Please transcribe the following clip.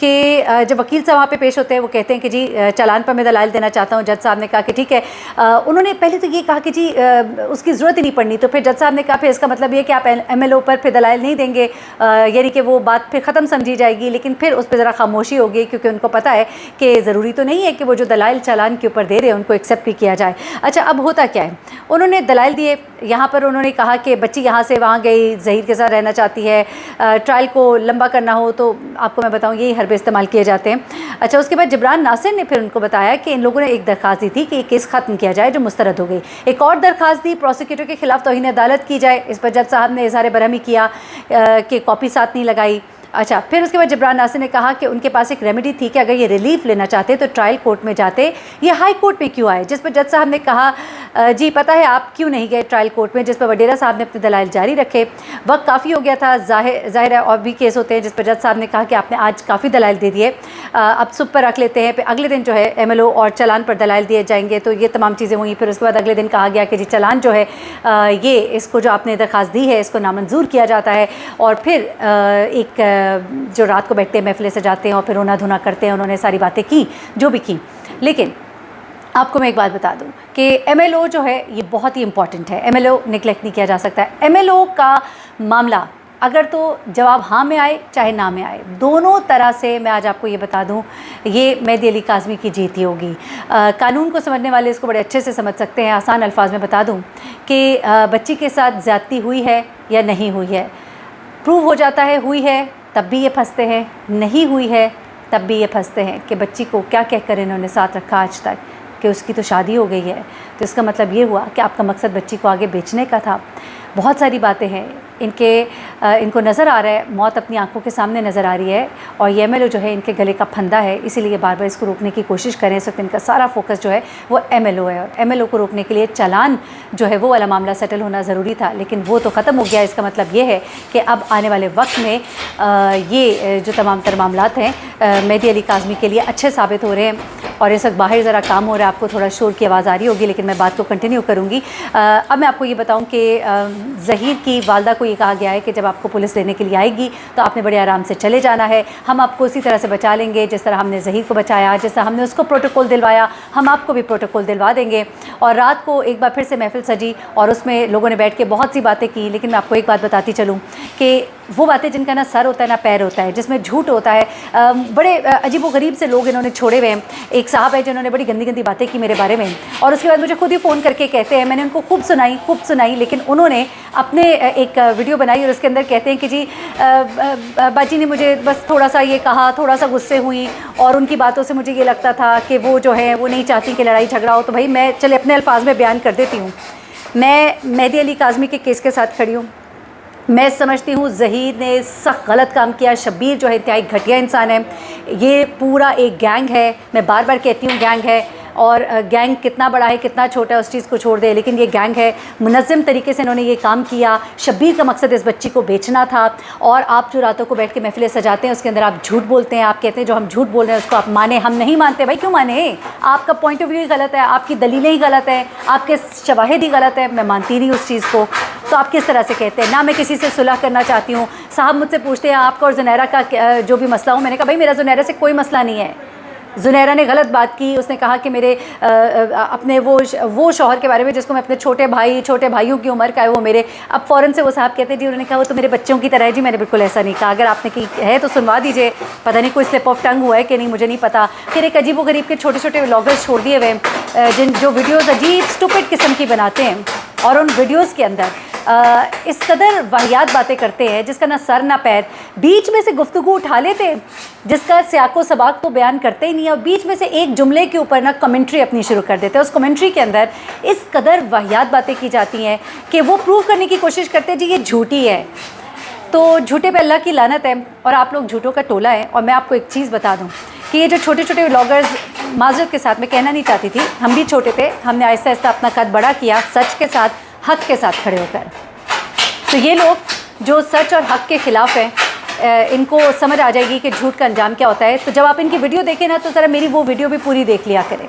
کہ جب وکیل صاحب وہاں پہ پیش ہوتے ہیں وہ کہتے ہیں کہ جی چالان پر میں دلائل دینا چاہتا ہوں. جج صاحب نے کہا کہ ٹھیک ہے. انہوں نے پہلے تو یہ کہا کہ جی اس کی ضرورت ہی نہیں پڑنی, تو پھر جج صاحب نے کہا پھر اس کا مطلب یہ کہ آپ ایم ایل او پر پھر دلائل نہیں دیں گے, یعنی کہ وہ بات پھر ختم سمجھی جائے گی. لیکن پھر اس پہ ذرا خاموشی ہوگی کیونکہ ان کو پتہ ہے کہ ضروری تو نہیں ہے کہ وہ جو دلائل چالان کے اوپر دے رہے ہیں ان کو ایکسیپٹ بھی کیا جائے. اچھا اب ہوتا کیا ہے, انہوں نے دلائل دیے. یہاں پر انہوں نے کہا کہ بچی یہاں سے وہاں گئی, ظہیر کے ساتھ رہنا چاہتی ہے, ٹرائل کو لمبا کرنا ہو تو آپ کو میں بتاؤں یہی حربے استعمال کیے جاتے ہیں. اچھا اس کے بعد جبران ناصر نے پھر ان کو بتایا کہ ان لوگوں نے ایک درخواست دی تھی کہ یہ کیس ختم کیا جائے جو مسترد ہو گئی. ایک اور درخواست دی پروسیکیوٹر کے خلاف توہین عدالت کی جائے. اس پر جج صاحب نے اظہار برہمی کیا کہ کاپی ساتھ نہیں لگائی. اچھا پھر اس کے بعد جبران ناصر نے کہا کہ ان کے پاس ایک ریمیڈی تھی کہ اگر یہ ریلیف لینا چاہتے تو ٹرائل کورٹ میں جاتے, یہ ہائی کورٹ میں کیوں آئے. جس پر جج صاحب نے کہا جی پتہ ہے آپ کیوں نہیں گئے ٹرائل کورٹ میں. جس پر وڈیرا صاحب نے اپنے دلائل جاری رکھے. وقت کافی ہو گیا تھا, ظاہر ہے اور بھی کیس ہوتے ہیں. جس پر جج صاحب نے کہا کہ آپ نے آج کافی دلائل دے دیے, اب صبح پر رکھ لیتے ہیں, پھر اگلے دن جو ہے ایم ایل او اور چالان پر دلائل دیے جائیں گے. تو یہ تمام چیزیں ہوئیں. پھر اس کے بعد اگلے دن کہا گیا کہ جی چالان جو ہے یہ اس کو جو آپ نے درخواست دی ہے اس کو نامنظور کیا جاتا ہے. اور پھر ایک جو رات کو بیٹھتے ہیں محفلیں سجاتے ہیں اور پھر رونا دھونا کرتے ہیں. انہوں نے ساری باتیں کی جو بھی کی. لیکن آپ کو میں ایک بات بتا دوں کہ ایم ایل او جو ہے یہ بہت ہی امپورٹنٹ ہے. ایم ایل او نگلیکٹ نہیں کیا جا سکتا ہے. ایم ایل او کا معاملہ اگر تو جواب ہاں میں آئے چاہے نہ میں آئے, دونوں طرح سے میں آج آپ کو یہ بتا دوں یہ مہدی علی کاظمی کی جیت ہی ہوگی. قانون کو سمجھنے والے اس کو بڑے اچھے سے سمجھ سکتے ہیں. آسان الفاظ میں بتا دوں کہ بچی کے ساتھ زیادتی ہوئی ہے یا نہیں ہوئی ہے. پروو ہو جاتا ہے ہوئی ہے تب بھی یہ پھنستے ہیں, نہیں ہوئی ہے تب بھی یہ پھنستے ہیں کہ بچی کو کیا کہہ کر انہوں نے ساتھ رکھا آج تک کہ اس کی تو شادی ہو گئی ہے. تو اس کا مطلب یہ ہوا کہ آپ کا مقصد بچی کو آگے بیچنے کا تھا. بہت ساری باتیں ہیں ان کو نظر آ رہا ہے, موت اپنی آنکھوں کے سامنے نظر آ رہی ہے اور یہ ایم ایل او جو ہے ان کے گلے کا پھندا ہے. اسی لیے بار بار اس کو روکنے کی کوشش کریں. اس وقت ان کا سارا فوکس جو ہے وہ ایم ایل او ہے, اور ایم ایل او کو روکنے کے لیے چالان جو ہے وہ والا معاملہ سیٹل ہونا ضروری تھا, لیکن وہ تو ختم ہو گیا. اس کا مطلب یہ ہے کہ اب آنے والے وقت میں یہ جو تمام تر معاملات ہیں مہدی علی کاظمی کے لیے اچھے ثابت ہو رہے ہیں. اور اس وقت باہر ذرا کام ہو رہا ہے, آپ کو تھوڑا شور کی آواز آ رہی ہوگی, لیکن میں بات کو کنٹینیو کروں گی. اب میں آپ کو یہ بتاؤں کہ ظہیر کی والدہ کو یہ کہا گیا ہے کہ جب آپ کو پولیس لینے کے لیے آئے گی تو آپ نے بڑے آرام سے چلے جانا ہے, ہم آپ کو اسی طرح سے بچا لیں گے جس طرح ہم نے ظہیر کو بچایا, جس طرح ہم نے اس کو پروٹوکول دلوایا ہم آپ کو بھی پروٹوکول دلوا دیں گے. اور رات کو ایک بار پھر سے محفل سجی اور اس میں لوگوں نے بیٹھ کے بہت سی باتیں کی, لیکن میں آپ کو ایک بات بتاتی چلوں کہ وہ باتیں جن کا نہ سر ہوتا ہے نہ پیر ہوتا ہے, جس میں جھوٹ ہوتا ہے. بڑے عجیب و غریب سے لوگ انہوں نے چھوڑے ہوئے ہیں. ایک صاحب ہے جنہوں نے بڑی گندی گندی باتیں کی میرے بارے میں, اور اس کے بعد مجھے خود ہی فون کر کے کہتے ہیں, میں نے ان کو خوب سنائی, لیکن انہوں نے اپنے ایک ویڈیو بنائی اور اس کے اندر کہتے ہیں کہ جی باجی نے مجھے بس تھوڑا سا یہ کہا, تھوڑا سا غصے ہوئی, اور ان کی باتوں سے مجھے یہ لگتا تھا کہ وہ جو ہے وہ نہیں چاہتی کہ لڑائی جھگڑا ہو. تو بھائی میں چلے اپنے الفاظ میں بیان کر دیتی ہوں. میں مہدی علی کاظمی کے کیس کے ساتھ کھڑی ہوں. میں سمجھتی ہوں ظہیر نے سخت غلط کام کیا. شبیر جو ہے انتہائی گھٹیا انسان ہے. یہ پورا ایک گینگ ہے, میں بار بار کہتی ہوں گینگ ہے, اور گینگ کتنا بڑا ہے کتنا چھوٹا ہے اس چیز کو چھوڑ دے, لیکن یہ گینگ ہے. منظم طریقے سے انہوں نے یہ کام کیا. شبیر کا مقصد اس بچی کو بیچنا تھا, اور آپ جو راتوں کو بیٹھ کے محفلیں سجاتے ہیں اس کے اندر آپ جھوٹ بولتے ہیں. آپ کہتے ہیں جو ہم جھوٹ بول رہے ہیں اس کو آپ مانیں, ہم نہیں مانتے. بھائی کیوں مانیں؟ آپ کا پوائنٹ آف ویو ہی غلط ہے, آپ کی دلیلیں ہی غلط ہیں, آپ کے شواہد ہی غلط ہیں. میں مانتی نہیں اس چیز کو, تو آپ کس طرح سے کہتے ہیں؟ نہ میں کسی سے صلح کرنا چاہتی ہوں. صاحب مجھ سے پوچھتے ہیں آپ کا اور زنیرہ کا جو بھی مسئلہ ہو, میں نے کہا بھائی میرا زنیرہ سے کوئی مسئلہ نہیں ہے. زنیرہ نے غلط بات کی, اس نے کہا کہ میرے اپنے وہ شوہر کے بارے میں جس کو میں اپنے چھوٹے بھائیوں کی عمر کا ہے وہ میرے, اب فوراً سے وہ صاحب کہتے ہیں جی انہوں نے کہا وہ تو میرے بچوں کی طرح ہے. جی میں نے بالکل ایسا نہیں کہا. اگر آپ نے کی ہے تو سنوا دیجئے, پتہ نہیں کوئی سلپ آف ٹنگ ہوا ہے کہ نہیں, مجھے نہیں پتا. پھر ایک عجیب و غریب کے چھوٹے ولاگرز چھوڑ دیے ہوئے جو ویڈیوز عجیب اسٹوپڈ قسم کی بناتے ہیں, اور ان ویڈیوز کے اندر اس قدر واہیات باتیں کرتے ہیں جس کا نہ سر نہ پیر. بیچ میں سے گفتگو اٹھا لیتے جس کا سیاق و سباق تو بیان کرتے ہی نہیں, اور بیچ میں سے ایک جملے کے اوپر نہ کمنٹری اپنی شروع کر دیتے. اس کمنٹری کے اندر اس قدر واہیات باتیں کی جاتی ہیں کہ وہ پروو کرنے کی کوشش کرتے ہیں جی یہ جھوٹی ہے. تو جھوٹے پہ اللہ کی لعنت ہے, اور آپ لوگ جھوٹوں کا ٹولہ ہے. اور میں آپ کو ایک چیز بتا دوں کہ یہ جو چھوٹے ولاگرز, معذرت کے ساتھ میں کہنا نہیں چاہتی تھی, ہم بھی چھوٹے تھے, ہم نے آہستہ آہستہ اپنا قد بڑا کیا سچ کے ساتھ, حق کے ساتھ کھڑے ہو کر. تو یہ لوگ جو سچ اور حق کے خلاف ہیں ان کو سمجھ آ جائے گی کہ جھوٹ کا انجام کیا ہوتا ہے. تو جب آپ ان کی ویڈیو دیکھیں نا تو ذرا میری وہ ویڈیو بھی پوری دیکھ لیا کریں.